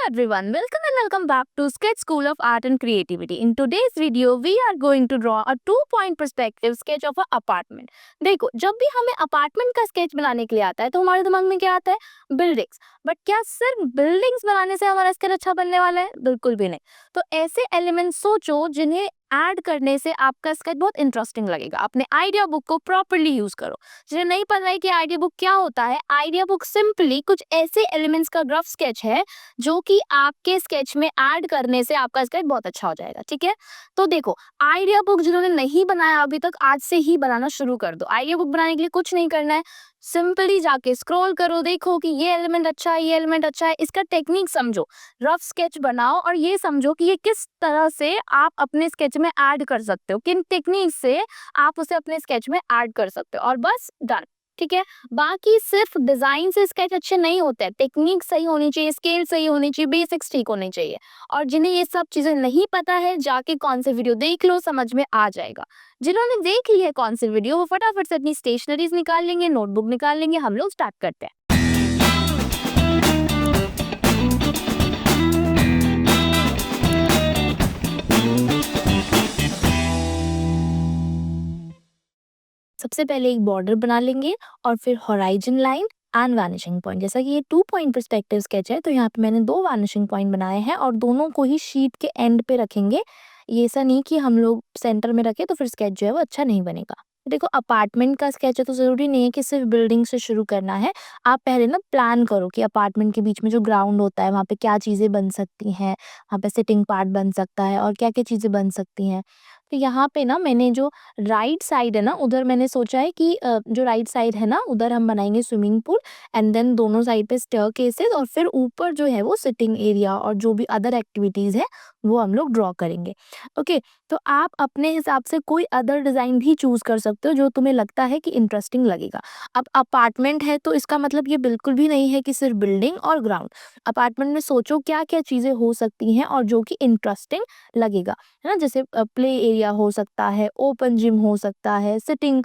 everyone, welcome back to Sketch School of Art and Creativity. In today's video, we are going to draw a two-point perspective sketch of a apartment. देखो, जब भी हमें apartment का sketch बनाने के लिए आता है तो हमारे दिमाग में क्या आता है? बिल्डिंग्स. बट क्या सिर्फ बिल्डिंग्स बनाने से हमारा स्केच अच्छा बनने वाला है? बिल्कुल भी नहीं. तो ऐसे एलिमेंट्स सोचो जिन्हें ऐड करने से आपका स्केच बहुत इंटरेस्टिंग लगेगा. अपने आइडिया बुक को प्रॉपर्ली यूज करो. जिन्हें नहीं पता है कि आइडिया बुक क्या होता है, आइडिया बुक सिंपली कुछ ऐसे एलिमेंट्स का रफ स्केच है जो कि आपके स्केच में ऐड करने से आपका स्केच बहुत अच्छा हो जाएगा. ठीक है, तो देखो, आइडिया बुक जिन्होंने नहीं बनाया अभी तक, आज से ही बनाना शुरू कर दो. आइडिया बुक बनाने के लिए कुछ नहीं करना है, सिंपली जाके स्क्रॉल करो, देखो कि ये एलिमेंट अच्छा है, ये एलिमेंट अच्छा है, इसका टेक्निक समझो, रफ स्केच बनाओ और ये समझो कि ये किस तरह से आप अपने स्केच में ऐड कर सकते हो, किन टेक्निक से आप उसे अपने स्केच में ऐड कर सकते हो, और बस डन. ठीक है, बाकी सिर्फ डिजाइन से स्केच अच्छे नहीं होते हैं, टेक्निक सही होनी चाहिए, स्केल सही होनी चाहिए, बेसिक्स ठीक होनी चाहिए. और जिन्हें ये सब चीजें नहीं पता है, जाके कौन से वीडियो देख लो, समझ में आ जाएगा. जिन्होंने देख ली है कौन सी वीडियो, वो फटाफट से अपनी स्टेशनरीज निकाल लेंगे, नोटबुक निकाल लेंगे. हम लोग स्टार्ट करते हैं. सबसे पहले एक बॉर्डर बना लेंगे और फिर horizon line and vanishing point. जैसा कि ये 2 पॉइंट पर्सपेक्टिव स्केच है, तो यहाँ पे मैंने 2 वैनिशिंग पॉइंट बनाए हैं और दोनों को ही शीट के एंड पे रखेंगे. ये ऐसा नहीं कि हम लोग सेंटर में रखें तो फिर स्केच जो है वो अच्छा नहीं बनेगा. देखो, अपार्टमेंट का स्केच है तो जरूरी नहीं है कि सिर्फ बिल्डिंग से शुरू करना है. आप पहले ना प्लान करो कि अपार्टमेंट के बीच में जो ग्राउंड होता है वहाँ पे क्या चीजें बन सकती हैं, वहाँ पे सिटिंग पार्ट बन सकता है और क्या क्या चीजें बन सकती हैं. तो यहाँ पे ना मैंने जो राइट साइड है ना, उधर मैंने सोचा है कि जो राइट साइड है ना, उधर हम बनाएंगे स्विमिंग पूल एंड देन दोनों साइड पे स्टेयरकेसेस, और फिर ऊपर जो है वो सिटिंग एरिया और जो भी अदर एक्टिविटीज है वो हम लोग ड्रॉ करेंगे. ओके, तो आप अपने हिसाब से कोई अदर डिजाइन भी चूज कर सकते हो जो तुम्हें लगता है कि इंटरेस्टिंग लगेगा. अब अपार्टमेंट है तो इसका मतलब ये बिल्कुल भी नहीं है कि सिर्फ बिल्डिंग और ग्राउंड. अपार्टमेंट में सोचो क्या क्या चीजें हो सकती हैं और जो कि इंटरेस्टिंग लगेगा, है ना. जैसे प्ले एरिया हो सकता है, ओपन जिम हो सकता है, सिटिंग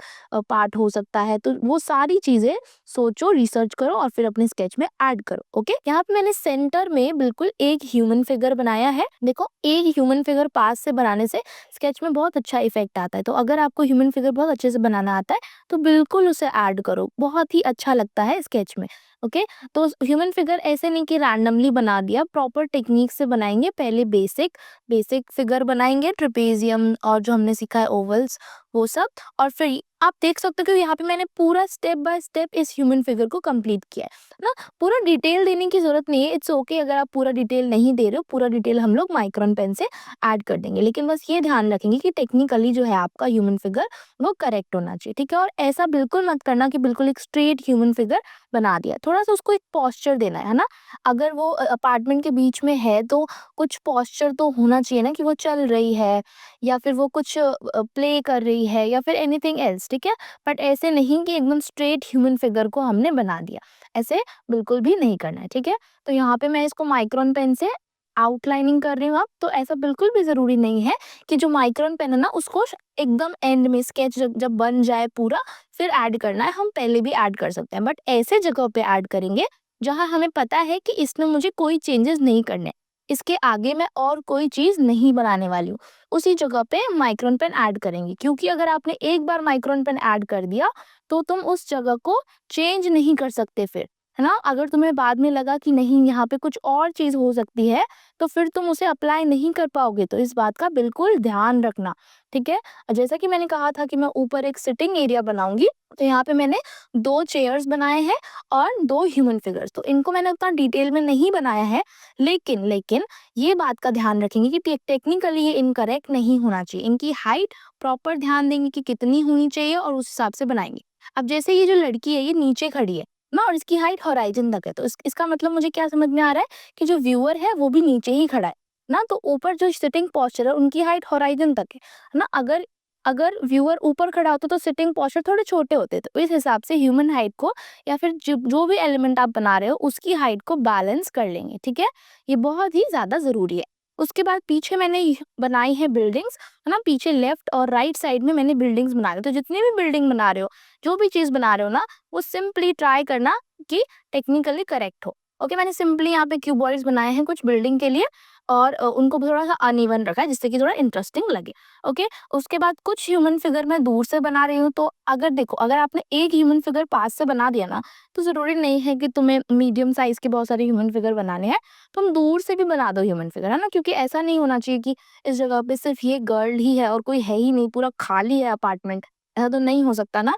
पार्ट हो सकता है. तो वो सारी चीजें सोचो, रिसर्च करो और फिर अपने स्केच में ऐड करो. ओके, यहाँ पे मैंने सेंटर में बिल्कुल एक ह्यूमन फिगर बनाया है. देखो, एक ह्यूमन फिगर पास से बनाने से स्केच में बहुत अच्छा इफेक्ट आता है. तो अगर आपको ह्यूमन फिगर बहुत अच्छे से बनाना आता है तो बिल्कुल उसे ऐड करो, बहुत ही अच्छा लगता है स्केच में. ओके, तो ह्यूमन फिगर ऐसे नहीं कि रैंडमली बना दिया, प्रॉपर टेक्निक से बनाएंगे. पहले बेसिक बेसिक फिगर बनाएंगे, ट्रेपेजियम और जो हमने सीखा है ओवल्स, वो सब. और फिर आप देख सकते हो कि यहाँ पे मैंने पूरा स्टेप बाय स्टेप इस ह्यूमन फिगर को कंप्लीट किया है ना. पूरा डिटेल देने की जरूरत नहीं है, इट्स ओके अगर आप पूरा डिटेल नहीं दे रहे हो. पूरा डिटेल हम लोग माइक्रोन पेन से ऐड कर देंगे, लेकिन बस ये ध्यान रखेंगे कि टेक्निकली जो है आपका ह्यूमन फिगर वो करेक्ट होना चाहिए. ठीक है, और ऐसा बिल्कुल मत करना कि बिल्कुल एक स्ट्रेट ह्यूमन फिगर बना दिया. थोड़ा सा उसको एक पोस्चर देना है ना. अगर वो अपार्टमेंट के बीच में है तो कुछ पोस्चर तो होना चाहिए ना, कि वो चल रही है या फिर वो कुछ प्ले कर रही है या फिर एनीथिंग एल्स. ठीक है, बट ऐसे नहीं कि एकदम स्ट्रेट ह्यूमन फिगर को हमने बना दिया, ऐसे बिल्कुल भी नहीं करना है. ठीक है, तो यहाँ पे मैं इसको माइक्रोन पेन से आउटलाइनिंग कर रही हूँ. अब तो ऐसा बिल्कुल भी जरूरी नहीं है कि जो माइक्रोन पेन है ना उसको एकदम एंड में स्केच जब बन जाए पूरा फिर ऐड करना है. हम पहले भी ऐड कर सकते हैं, बट ऐसे जगह पे ऐड करेंगे जहां हमें पता है कि इसमें मुझे कोई चेंजेस नहीं करने, इसके आगे मैं और कोई चीज नहीं बनाने वाली हूँ. उसी जगह पे माइक्रोन पेन ऐड करेंगे, क्योंकि अगर आपने एक बार माइक्रोन पेन ऐड कर दिया तो तुम उस जगह को चेंज नहीं कर सकते फिर, है ना. अगर तुम्हें बाद में लगा कि नहीं यहाँ पे कुछ और चीज हो सकती है तो फिर तुम उसे अप्लाई नहीं कर पाओगे. तो इस बात का बिल्कुल ध्यान रखना. ठीक है, जैसा कि मैंने कहा था कि मैं ऊपर एक सिटिंग एरिया बनाऊंगी, तो यहाँ पे मैंने 2 चेयर्स बनाए हैं और 2 ह्यूमन फिगर्स. तो इनको मैंने उतना डिटेल में नहीं बनाया है, लेकिन ये बात का ध्यान रखेंगे कि टेक्निकली ये इनकरेक्ट नहीं होना चाहिए. इनकी हाइट प्रॉपर ध्यान देंगे कि कितनी होनी चाहिए और उस हिसाब से बनाएंगे. अब जैसे ये जो लड़की है ये नीचे खड़ी है ना और इसकी हाइट हॉराइजन तक है, तो इसका मतलब मुझे क्या समझ में आ रहा है कि जो व्यूअर है वो भी नीचे ही खड़ा है ना. तो ऊपर जो सिटिंग पोस्चर है उनकी हाइट हॉराइजन तक है ना. अगर अगर व्यूअर ऊपर खड़ा होता तो सिटिंग पोस्चर थोड़े छोटे होते. तो इस हिसाब से ह्यूमन हाइट को या फिर जो भी एलिमेंट आप बना रहे हो उसकी हाइट को बैलेंस कर लेंगे. ठीक है, ये बहुत ही ज्यादा जरूरी है. उसके बाद पीछे मैंने बनाई है बिल्डिंग्स, है ना. पीछे लेफ्ट और राइट साइड में मैंने बिल्डिंग्स बना दी. तो जितनी भी बिल्डिंग बना रहे हो, जो भी चीज बना रहे हो ना, वो सिंपली ट्राई करना कि टेक्निकली करेक्ट हो. ओके, मैंने सिंपली यहाँ पे क्यूबॉइड्स बनाए हैं कुछ बिल्डिंग के लिए और उनको थोड़ा-सा अनइवन रखा है जिससे कि थोड़ा इंटरेस्टिंग लगे। ओके, उसके बाद कुछ ह्यूमन फिगर मैं दूर से बना रही हूँ, तो अगर देखो अगर आपने एक ह्यूमन फिगर पास से बना दिया ना, तो ज़रूरी नहीं है कि तुम्हें मीडियम साइज़ के बहुत सारे ह्यूमन फिगर बनाने हैं। तुम दूर से भी बना दो ह्यूमन फिगर, है ना? क्योंकि ऐसा नहीं होना चाहिए कि इस जगह पे सिर्फ़ ये गर्ल ही है और कोई है ही नहीं, पूरा खाली है अपार्टमेंट। ऐसा तो नहीं हो सकता ना।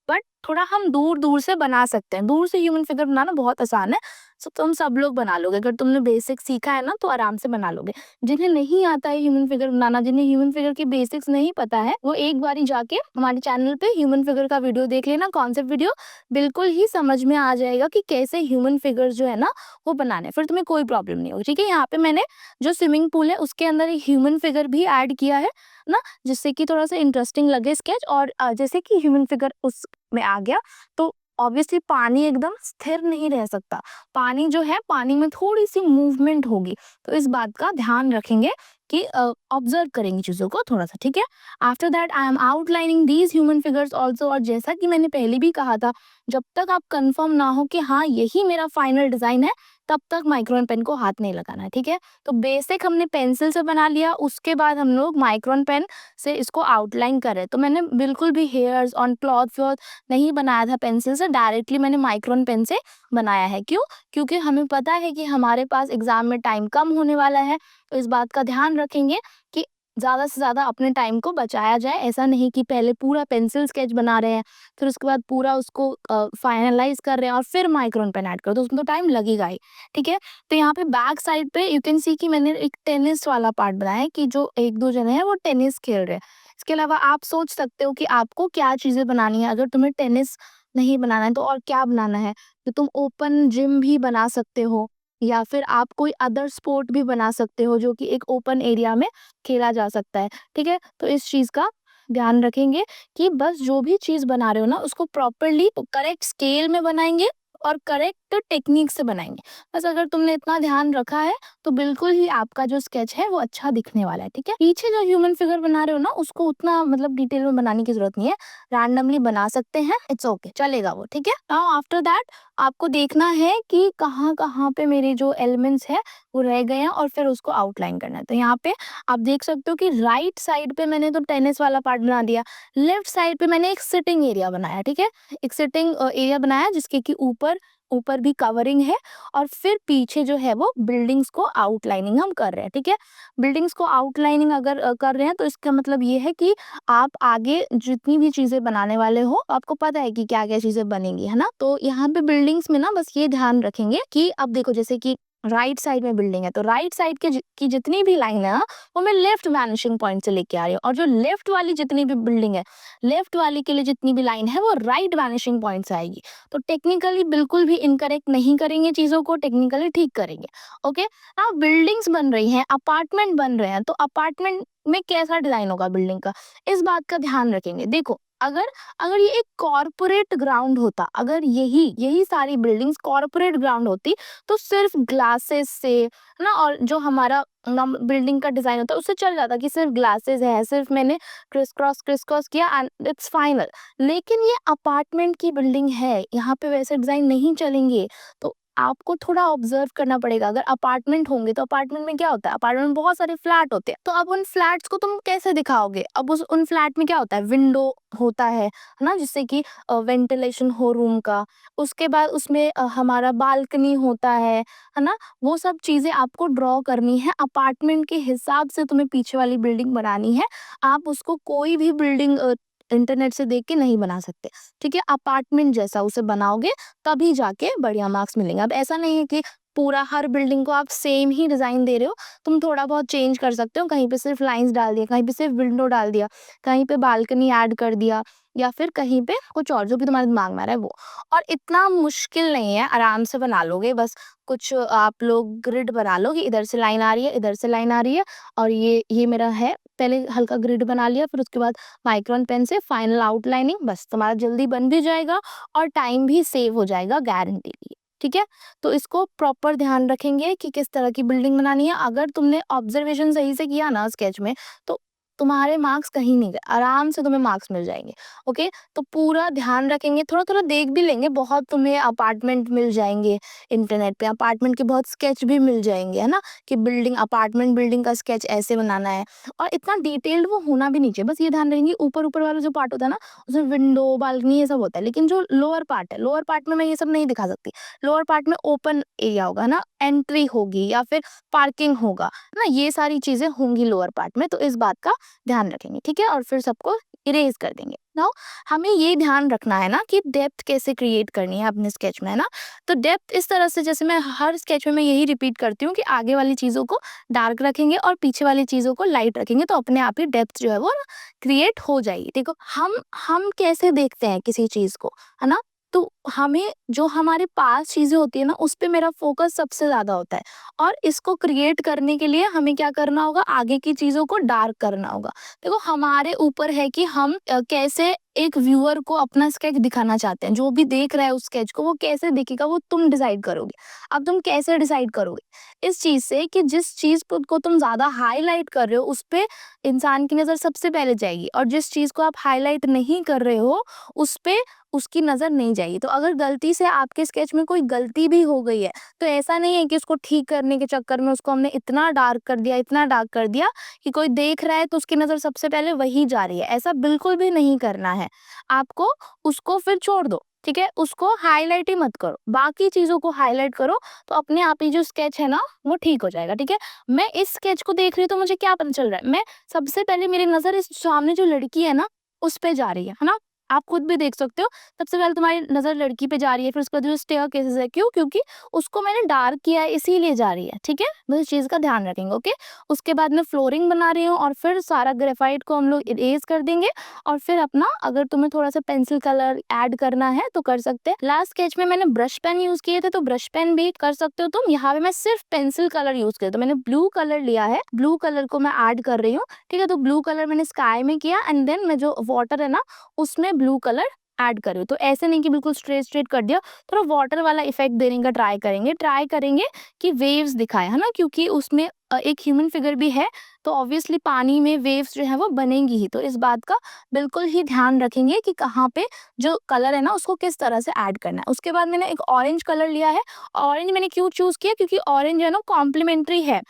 बट थोड़ा हम दूर-दूर से बना सकते हैं। दूर से ह्यूमन फिगर बनाना बहुत आसान है। सो तुम सब लोग बना लोगे। अगर तुमने बेसिक सीखा है ना तो आराम से बना लोगे। जिन्हें नहीं आता है ह्यूमन फिगर बनाना, जिन्हें ह्यूमन फिगर की बेसिक्स नहीं पता है, वो एक बारी जाके हमारे चैनल पे ह्यूमन फिगर का वीडियो देख लेना, कॉन्सेप्ट वीडियो। बिल्कुल ही समझ में आ जाएगा कि कैसे ह्यूमन फिगर जो है ना वो बनाने हैं। फिर तुम्हें कोई प्रॉब्लम नहीं होगी। ठीक है? यहाँ पे मैंने जो स्विमिंग पूल है उसके अंदर एक ह्यूमन फिगर भी ऐड किया है ना, जिससे कि थोड़ा-सा इंटरेस्टिंग लगे स्केच और जैसे कि ह्यूमन फिगर उस में आ गया, तो ऑब्वियसली पानी एकदम स्थिर नहीं रह सकता। पानी जो है, पानी में थोड़ी-सी मूवमेंट होगी। तो इस बात का ध्यान रखेंगे कि ऑब्जर्व करेंगे चीज़ों को थोड़ा-सा, ठीक है? After that I am outlining these human figures also, और जैसा कि मैंने पहले भी कहा था, जब तक आप कन्फर्म ना हो कि हाँ, यही मेरा फाइनल डिज़ाइन है, तब तक माइक्रोन पेन को हाथ नहीं लगाना है, ठीक है? तो बेसिक हमने पेंसिल से बना लिया, उसके बाद हम लोग माइक्रोन पेन से इसको आउटलाइन कर रहे हैं। तो मैंने बिल्कुल भी हेयर्स ऑन क्लॉथ-व्लॉथ नहीं बनाया था पेंसिल से, डायरेक्टली मैंने माइक्रोन पेन से बनाया है। क्यों? क्योंकि हमें पता है कि हमारे पास एग्ज़ाम में टाइम कम होने वाला है, तो इस बात का ध्यान रखेंगे कि ज़्यादा से ज़्यादा अपने टाइम को बचाया जाए। ऐसा नहीं कि पहले पूरा पेंसिल स्केच बना रहे हैं, फिर उसके बाद पूरा उसको फाइनलाइज़ कर रहे हैं और फिर माइक्रोन पेन ऐड करो, तो उसमें तो टाइम लगेगा ही, ठीक है? तो यहाँ पे बैक साइड पे यू कैन सी कि मैंने एक टेनिस वाला पार्ट बनाया है कि जो 1-2 जने हैं वो टेनिस खेल रहे हैं। इसके अलावा आप सोच सकते हो कि आपको क्या चीज़ें बनानी है। अगर तुम्हें टेनिस नहीं बनाना है तो और क्या बनाना है? तो तुम ओपन जिम भी बना सकते हो या फिर आप कोई अदर स्पोर्ट भी बना सकते हो जो कि एक ओपन एरिया में खेला जा सकता है, ठीक है? तो इस चीज़ का ध्यान रखेंगे कि बस जो भी चीज़ बना रहे हो ना उसको प्रॉपर्ली करेक्ट स्केल में बनाएँगे और करेक्ट टेक्नीक से बनाएँगे। बस अगर तुमने इतना ध्यान रखा है तो बिल्कुल ही आपका जो स्केच है वो अच्छा दिखने वाला है, ठीक है? पीछे जो ह्यूमन फिगर बना रहे हो ना उसको उतना मतलब डिटेल में बनाने की ज़रूरत नहीं है, रैंडमली बना सकते हैं, इट्स ओके, चलेगा वो, ठीक है? नाउ आफ्टर दैट आपको देखना है कि कहाँ-कहाँ पे मेरे जो एलिमेंट्स हैं वो रह गए हैं और फिर उसको आउटलाइन करना है। तो यहाँ पे आप देख सकते हो कि राइट साइड पे मैंने तो टेनिस वाला पार्ट बना दिया, लेफ्ट साइड पे मैंने एक सिटिंग एरिया बनाया, ठीक है? एक सिटिंग एरिया बनाया जिसके कि ऊपर ऊपर भी कवरिंग है और फिर पीछे जो है वो बिल्डिंग्स को आउटलाइनिंग हम कर रहे हैं, ठीक है? बिल्डिंग्स को आउटलाइनिंग अगर कर रहे हैं तो इसका मतलब ये है कि आप आगे जितनी भी चीज़ें बनाने वाले हो, आपको पता है कि क्या-क्या चीज़ें बनेंगी, है ना? तो यहाँ पे बिल्डिंग्स में ना बस ये ध्यान रखेंगे कि अब देखो जैसे कि राइट साइड में बिल्डिंग है, तो राइट साइड के की जितनी भी लाइन है ना, वो मैं लेफ्ट वैनिशिंग पॉइंट से लेके आ रही हूँ और जो लेफ्ट वाली जितनी भी बिल्डिंग है, लेफ्ट वाली के लिए जितनी भी लाइन है, वो राइट वैनिशिंग पॉइंट से आएगी। तो टेक्निकली बिल्कुल भी इनकरेक्ट नहीं करेंगे चीज़ों को, टेक्निकली ठीक करेंगे, ओके? अब बिल्डिंग्स बन रही हैं, अपार्टमेंट बन रहे हैं, तो अपार्टमेंट में कैसा डिज़ाइन होगा बिल्डिंग का, इस बात का ध्यान रखेंगे। देखो, अगर अगर ये एक कॉर्पोरेट ग्राउंड होता, अगर यही यही सारी बिल्डिंग्स कॉर्पोरेट ग्राउंड होती, तो सिर्फ ग्लासेस से, है ना? और जो हमारा नम बिल्डिंग का डिज़ाइन होता है, उससे चल जाता कि सिर्फ ग्लासेस है, सिर्फ मैंने क्रिस क्रॉस किया एंड इट्स फाइनल। लेकिन ये अपार्टमेंट की बिल्डिंग है, यहाँ पे वैसे डिज़ाइन नहीं चलेंगे, तो आपको थोड़ा ऑब्जर्व करना पड़ेगा। अगर अपार्टमेंट होंगे तो अपार्टमेंट में क्या होता है, अपार्टमेंट में बहुत सारे फ्लैट होते हैं, तो अब उन फ्लैट्स को तुम कैसे दिखाओगे? अब उस उन फ्लैट में क्या होता है, विंडो होता है ना? जिससे कि वेंटिलेशन हो रूम का। उसके बाद उसमें हमारा बालकनी होता है ना? वो सब चीज़ें आपको ड्रॉ करनी है, अपार्टमेंट के हिसाब से तुम्हें पीछे वाली बिल्डिंग बनानी है। आप उसको कोई भी बिल्डिंग इंटरनेट से देख के नहीं बना सकते, ठीक है? अपार्टमेंट जैसा उसे बनाओगे तभी जाके बढ़िया मार्क्स मिलेंगे। अब ऐसा नहीं है कि पूरा हर बिल्डिंग को आप सेम ही डिज़ाइन दे रहे हो, तुम थोड़ा बहुत चेंज कर सकते हो, कहीं पे सिर्फ लाइन्स डाल दिया, कहीं पे सिर्फ विंडो डाल दिया, कहीं पे बालकनी ऐड कर दिया या फिर कहीं पे कुछ और जो भी तुम्हारे दिमाग में आ रहा है वो। और इतना मुश्किल नहीं है, आराम से बना लोगे। बस कुछ आप लोग ग्रिड बना लो कि इधर से लाइन आ रही है, इधर से लाइन आ रही है और ये मेरा है। पहले हल्का ग्रिड बना लिया, फिर उसके बाद माइक्रोन पेन से फाइनल आउटलाइनिंग, बस तुम्हारा जल्दी बन भी जाएगा और टाइम भी सेव हो जाएगा गारंटीली, ठीक है? तो इसको प्रॉपर ध्यान रखेंगे कि किस तरह की बिल्डिंग बनानी है। अगर तुमने ऑब्जर्वेशन सही से किया ना स्केच में, तो तुम्हारे मार्क्स कहीं नहीं गए, आराम से तुम्हें मार्क्स मिल जाएँगे, ओके? तो पूरा ध्यान रखेंगे, थोड़ा-थोड़ा देख भी लेंगे, बहुत तुम्हें अपार्टमेंट मिल जाएँगे इंटरनेट पे, अपार्टमेंट के बहुत स्केच भी मिल जाएँगे, है ना? कि अपार्टमेंट बिल्डिंग का स्केच ऐसे बनाना है और इतना डिटेल्ड वो होना भी नहीं चाहिए, बस ये ध्यान रखेंगे ऊपर-ऊपर वाला जो पार्ट होता है ना, उसमें विंडो, बालकनी ये सब होता है, लेकिन जो लोअर पार्ट है, लोअर पार्ट में मैं ये सब नहीं दिखा सकती। लोअर पार्ट में ओपन एरिया होगा ना, एंट्री होगी या फिर पार्किंग होगा, है ना? ये सारी चीज़ें होंगी लोअर पार्ट में, तो इस बात का ध्यान रखेंगे, ठीक है? और फिर सबको इरेज़ कर देंगे। नाउ हमें ये ध्यान रखना है ना कि डेप्थ कैसे क्रिएट करनी है अपने स्केच में, है ना? तो डेप्थ इस तरह से, जैसे मैं हर स्केच में मैं यही रिपीट करती हूँ कि आगे वाली चीज़ों को डार्क रखेंगे और पीछे वाली चीज़ों को लाइट रखेंगे, तो अपने आप ही डेप्थ जो है वो क्रिएट हो जाएगी। देखो हम कैसे देखते हैं किसी चीज़ को, है ना? तो हमें जो हमारे पास चीज़ें होती है ना, उस पे मेरा फ़ोकस सबसे ज़्यादा होता है और इसको क्रिएट करने के लिए हमें क्या करना होगा, आगे की चीज़ों को डार्क करना होगा। देखो हमारे ऊपर है कि हम कैसे एक व्यूअर को अपना स्केच दिखाना चाहते हैं। जो भी देख रहा है उस स्केच को, वो कैसे दिखेगा वो तुम डिसाइड करोगे। अब तुम कैसे डिसाइड करोगे? इस चीज़ से कि जिस चीज़ को तुम ज़्यादा हाइलाइट कर रहे हो, उस पे इंसान की नज़र सबसे पहले जाएगी और जिस चीज़ को आप हाइलाइट नहीं कर रहे हो, उस पे उसकी नज़र नहीं जाएगी। तो अगर गलती से आपके स्केच में कोई गलती भी हो गई है, तो ऐसा नहीं है कि उसको ठीक करने के चक्कर में उसको हमने इतना डार्क कर दिया, इतना डार्क कर दिया कि कोई देख रहा है तो उसकी नज़र सबसे पहले वही जा रही है। ऐसा बिल्कुल भी नहीं करना है। आपको उसको फिर छोड़ दो, ठीक है? उसको हाइलाइट ही मत करो। बाकी चीज़ों को हाइलाइट करो, तो अपने आप ही जो स्केच है ना, वो ठीक हो जाएगा, ठीक है? मैं इस स्केच को देख रही हूँ तो मुझे क्या पता चल रहा है? मैं सबसे पहले मेरी नज़र इस सामने जो लड़की है ना, उस पे जा रही है ना? आप खुद भी देख सकते हो, सबसे पहले तुम्हारी नज़र लड़की पे जा रही है, फिर उसके बाद जो स्टेयरकेसेस है, क्यों? क्योंकि उसको मैंने डार्क किया है इसीलिए जा रही है, ठीक है? बस इस चीज़ का ध्यान रखेंगे, ओके? उसके बाद मैं फ्लोरिंग बना रही हूँ और फिर सारा ग्रेफाइट को हम लोग इरेज़ कर देंगे और फिर अपना, अगर तुम्हें थोड़ा-सा पेंसिल कलर ऐड करना है तो कर सकते हैं। लास्ट स्केच में मैंने ब्रश पेन यूज़ किए थे, तो ब्रश पेन भी कर सकते हो तुम। यहाँ पे मैं सिर्फ पेंसिल कलर यूज़ किया, तो मैंने ब्लू कलर लिया है, ब्लू कलर को मैं ऐड कर रही हूँ, ठीक है? तो ब्लू कलर मैंने स्काई में किया एंड देन मैं जो वाटर है ना, उसमें ब्लू कलर ऐड कर रही हूँ। तो ऐसे नहीं कि बिल्कुल स्ट्रेट कर दिया, थोड़ा वाटर वाला इफेक्ट देने का ट्राई करेंगे कि वेव्स दिखाए, है ना? क्योंकि उसमें एक ह्यूमन फिगर भी है, तो ऑब्वियसली पानी में वेव्स जो है वो बनेंगी ही। तो इस बात का बिल्कुल ही ध्यान रखेंगे कि कहाँ पे जो कलर है ना, उसको किस तरह से ऐड करना है। उसके बाद मैंने एक ऑरेंज कलर लिया है। ऑरेंज मैंने क्यों चूज़ किया? क्योंकि ऑरेंज जो है ना कॉम्प्लीमेंट्री है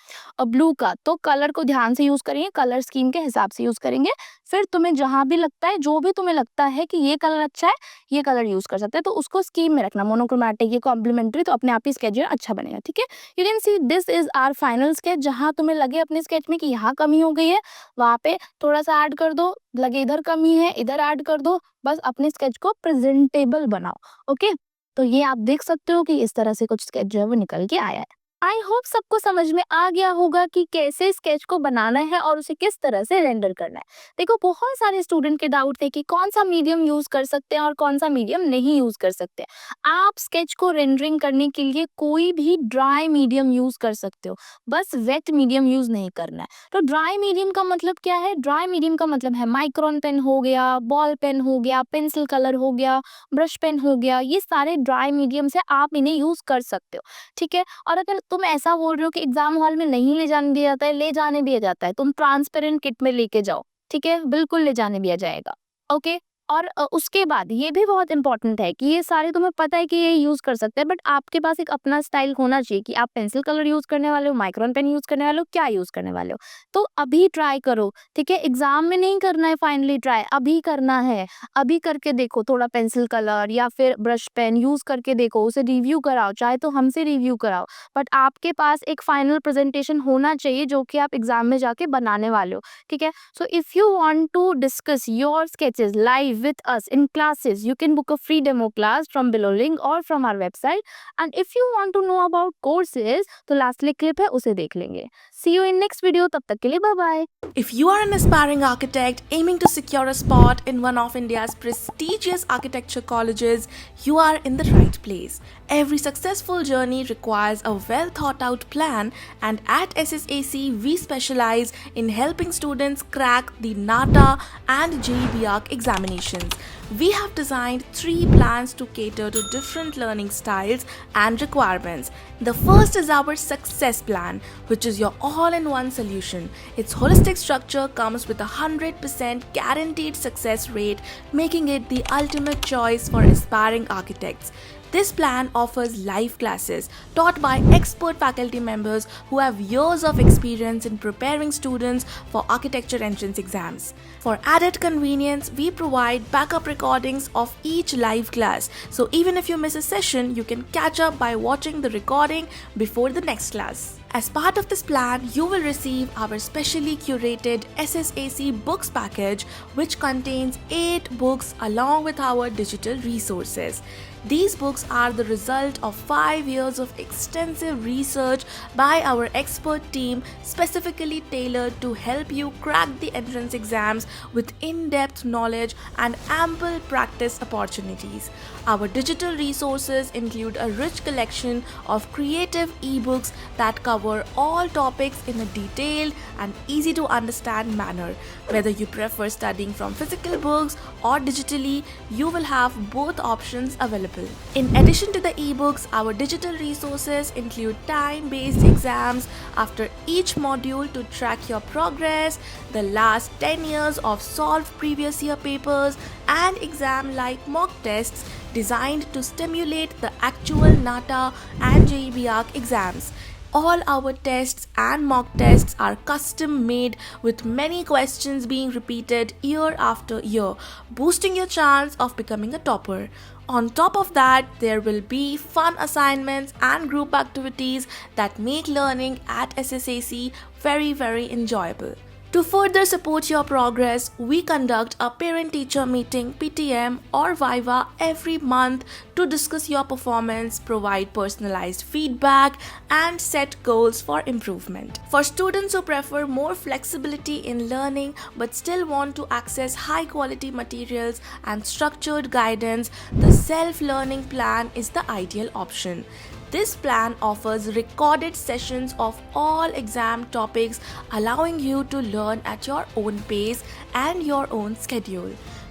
ब्लू का, तो कलर को ध्यान से यूज़ करेंगे, कलर स्कीम के हिसाब से यूज़ करेंगे। फिर तुम्हें जहाँ भी लगता है, जो भी तुम्हें लगता है कि ये कलर अच्छा है, ये कलर यूज़ कर सकते हैं, तो उसको स्कीम में रखना, मोनोक्रोमैटिक, ये कॉम्प्लीमेंट्री, तो अपने आप ही स्केच जो है अच्छा बनेगा, ठीक है? You can see this is our final sketch. जहाँ तुम्हें लगे अपने स्केच में कि यहाँ कमी हो गई है, वहाँ पे थोड़ा-सा ऐड कर दो, लगे इधर कमी है, इधर ऐड कर दो, बस अपने स्केच को प्रेज़ेंटेबल बनाओ, ओके? तो ये आप देख सकते हो कि इस तरह से कुछ स्केच जो है वो निकल के आया है। आई होप सबको समझ में आ गया होगा कि कैसे स्केच को बनाना है और उसे किस तरह से रेंडर करना है। देखो बहुत सारे स्टूडेंट के डाउट थे कि कौन सा मीडियम यूज कर सकते हैं और कौन सा मीडियम नहीं यूज कर सकते। आप स्केच को रेंडरिंग करने के लिए कोई भी ड्राई मीडियम यूज कर सकते हो, बस वेट मीडियम यूज नहीं करना है। तो ड्राई मीडियम का मतलब क्या है? ड्राई मीडियम का मतलब है माइक्रोन पेन हो गया, बॉल पेन हो गया, पेंसिल कलर हो गया, ब्रश पेन हो गया, ये सारे ड्राई मीडियम से आप इन्हें यूज कर सकते हो, ठीक है? और अगर तुम ऐसा बोल रहे हो कि एग्जाम हॉल में नहीं ले जाने दिया जाता है, ले जाने दिया जाता है, तुम ट्रांसपेरेंट किट में लेके जाओ, ठीक है? बिल्कुल ले जाने दिया जाएगा, ओके? और उसके बाद ये भी बहुत इंपॉर्टेंट है कि ये सारे तुम्हें पता है कि ये यूज कर सकते हैं, बट आपके पास एक अपना स्टाइल होना चाहिए कि आप पेंसिल कलर यूज करने वाले हो, माइक्रोन पेन यूज करने वाले हो, क्या यूज करने वाले हो। तो अभी ट्राई करो, ठीक है? एग्जाम में नहीं करना है फाइनली ट्राई, अभी करना है। अभी करके देखो, थोड़ा पेंसिल कलर या फिर ब्रश पेन यूज करके देखो, उसे रिव्यू कराओ, चाहे तो हमसे रिव्यू कराओ, बट आपके पास एक फाइनल प्रेजेंटेशन होना चाहिए जो कि आप एग्जाम में जाके बनाने वाले हो, ठीक है? So if you want to discuss your sketches live with us in classes, you can book a free demo class from below link or from our website. And if you want to know about courses, तो last clip है, उसे देख लेंगे. See you in next video. तब तक के लिए bye bye. If you are an aspiring architect aiming to secure a spot in one of India's prestigious architecture colleges, you are in the right place. Every successful journey requires a well thought out plan, and at SSAC, we specialize in helping students crack the NATA and JEE examinations. We have designed 3 plans to cater to different learning styles and requirements. The first is our success plan, which is your all-in-one solution. Its holistic structure comes with a 100% guaranteed success rate, making it the ultimate choice for aspiring architects. This plan offers live classes taught by expert faculty members who have years of experience in preparing students for architecture entrance exams. For added convenience, we provide backup recordings of each live class, so even if you miss a session, you can catch up by watching the recording before the next class. As part of this plan, you will receive our specially curated SSAC books package, which contains 8 books along with our digital resources. These books are the result of 5 years of extensive research by our expert team, specifically tailored to help you crack the entrance exams with in-depth knowledge and ample practice opportunities. Our digital resources include a rich collection of creative ebooks that cover all topics in a detailed and easy to understand manner. Whether you prefer studying from physical books or digitally, you will have both options available. In addition to the ebooks, our digital resources include time-based exams after each module to track your progress, the last 10 years of solved previous year papers, and exam-like mock tests designed to stimulate the actual NATA and JEE exams. All our tests and mock tests are custom made, with many questions being repeated year after year, boosting your chance of becoming a topper. On top of that, there will be fun assignments and group activities that make learning at SSAC very enjoyable. To further support your progress, we conduct a parent-teacher meeting, PTM or Viva, every month to discuss your performance, provide personalized feedback, and set goals for improvement. For students who prefer more flexibility in learning but still want to access high-quality materials and structured guidance, the self-learning plan is the ideal option. This plan offers recorded sessions of all exam topics, allowing you to learn at your own pace and your own schedule.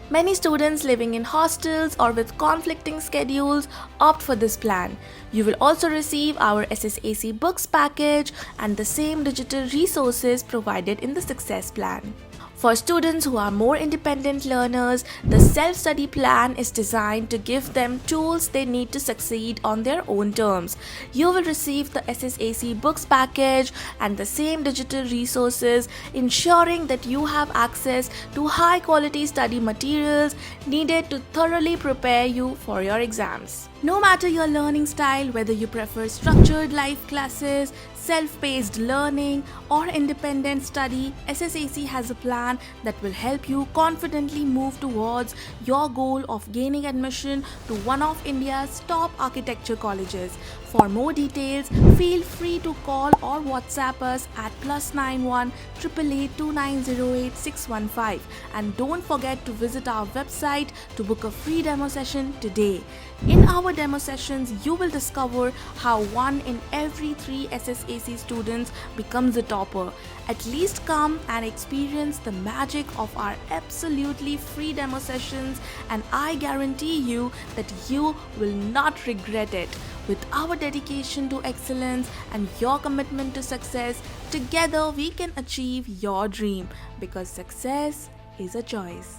Many students living in hostels or with conflicting schedules opt for this plan. You will also receive our SSAC books package and the same digital resources provided in the success plan. For students who are more independent learners, the self-study plan is designed to give them tools they need to succeed on their own terms. You will receive the SSAC books package and the same digital resources, ensuring that you have access to high-quality study materials needed to thoroughly prepare you for your exams. No matter your learning style, whether you prefer structured live classes, self-paced learning, or independent study, SSAC has a plan that will help you confidently move towards your goal of gaining admission to one of India's top architecture colleges. For more details, feel free to call or WhatsApp us at +91 888 2908 615, and don't forget to visit our website to book a free demo session today. In our demo sessions, you will discover how 1 in every 3 SSAC students becomes a topper. At least come and experience the magic of our absolutely free demo sessions, and I guarantee you that you will not regret it. With our dedication to excellence and your commitment to success, together we can achieve your dream, because success is a choice.